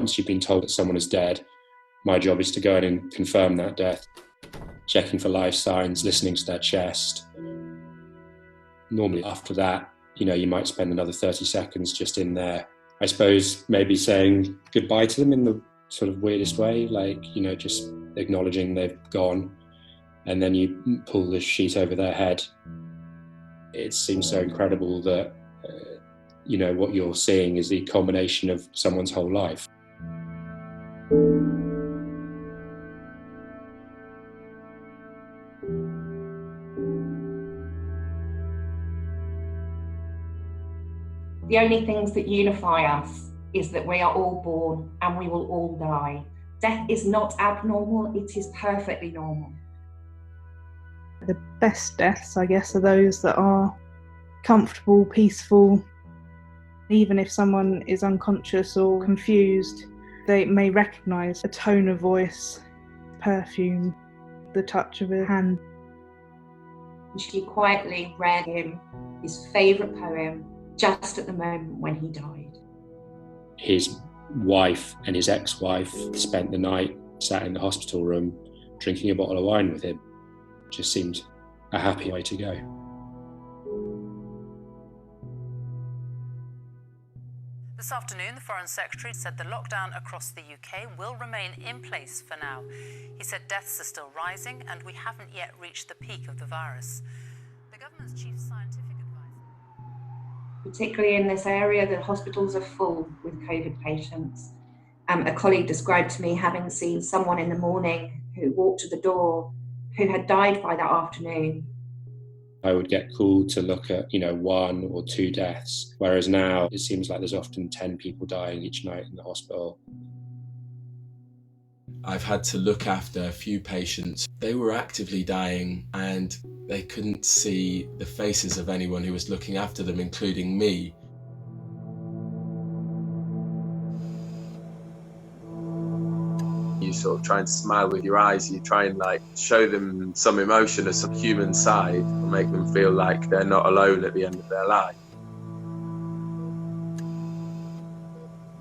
once you've been told that someone is dead, my job is to go in and confirm that death, checking for life signs, listening to their chest. Normally after that, you might spend another 30 seconds just in there. I suppose maybe saying goodbye to them in the sort of weirdest way, just acknowledging they've gone, and then you pull the sheet over their head. It seems so incredible that, what you're seeing is the culmination of someone's whole life. The only things that unify us is that we are all born and we will all die. Death is not abnormal, it is perfectly normal. The best deaths, I guess, are those that are comfortable, peaceful. Even if someone is unconscious or confused, they may recognise a tone of voice, perfume, the touch of a hand. She quietly read him his favourite poem just at the moment when he died. His wife and his ex-wife spent the night sat in the hospital room drinking a bottle of wine with him. Just seemed a happy way to go. This afternoon, the Foreign Secretary said the lockdown across the UK will remain in place for now. He said deaths are still rising and we haven't yet reached the peak of the virus. The government's chief scientific advisor... Particularly in this area, the hospitals are full with COVID patients. A colleague described to me having seen someone in the morning who walked to the door who had died by that afternoon. I would get called to look at, 1 or 2 deaths, whereas now it seems like there's often 10 people dying each night in the hospital. I've had to look after a few patients. They were actively dying and they couldn't see the faces of anyone who was looking after them, including me. You sort of try and smile with your eyes, you try and show them some emotion or some human side, and make them feel like they're not alone at the end of their life.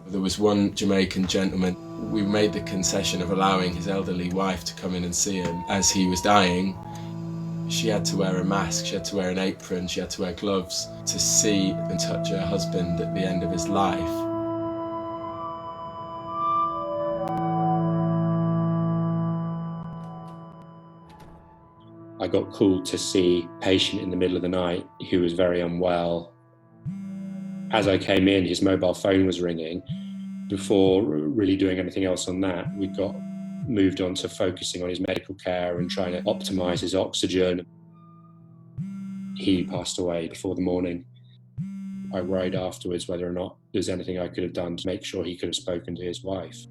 There was one Jamaican gentleman, we made the concession of allowing his elderly wife to come in and see him as he was dying. She had to wear a mask, she had to wear an apron, she had to wear gloves to see and touch her husband at the end of his life. I got called to see a patient in the middle of the night who was very unwell. As I came in, his mobile phone was ringing. Before really doing anything else on that, we got moved on to focusing on his medical care and trying to optimise his oxygen. He passed away before the morning. I worried afterwards whether or not there's anything I could have done to make sure he could have spoken to his wife.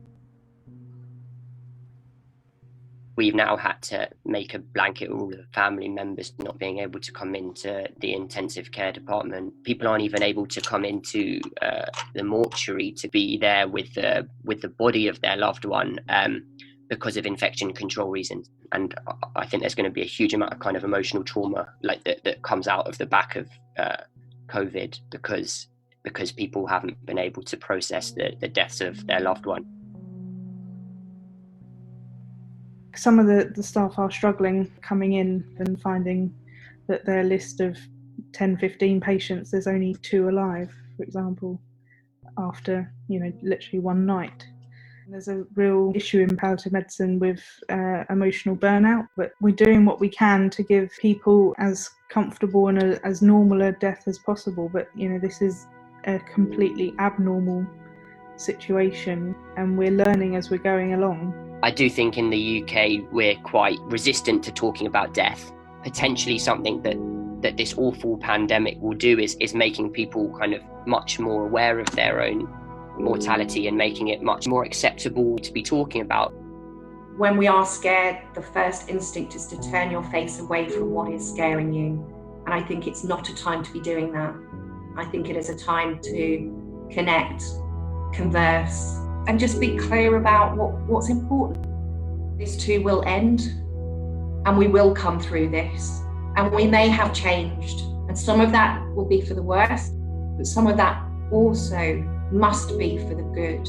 We've now had to make a blanket rule of family members not being able to come into the intensive care department. People aren't even able to come into the mortuary to be there with the body of their loved one because of infection control reasons. And I think there's going to be a huge amount of kind of emotional trauma that comes out of the back of COVID because people haven't been able to process the deaths of their loved one. Some of the staff are struggling coming in and finding that their list of 10, 15 patients, there's only 2 alive, for example, after, literally one night. There's a real issue in palliative medicine with emotional burnout, but we're doing what we can to give people as comfortable and as normal a death as possible. But, this is a completely abnormal situation and we're learning as we're going along. I do think in the UK we're quite resistant to talking about death. Potentially something that this awful pandemic will do is making people kind of much more aware of their own mortality and making it much more acceptable to be talking about. When we are scared, the first instinct is to turn your face away from what is scaring you. And I think it's not a time to be doing that. I think it is a time to connect, converse, and just be clear about what's important. This too will end, and we will come through this, and we may have changed, and some of that will be for the worst, but some of that also must be for the good.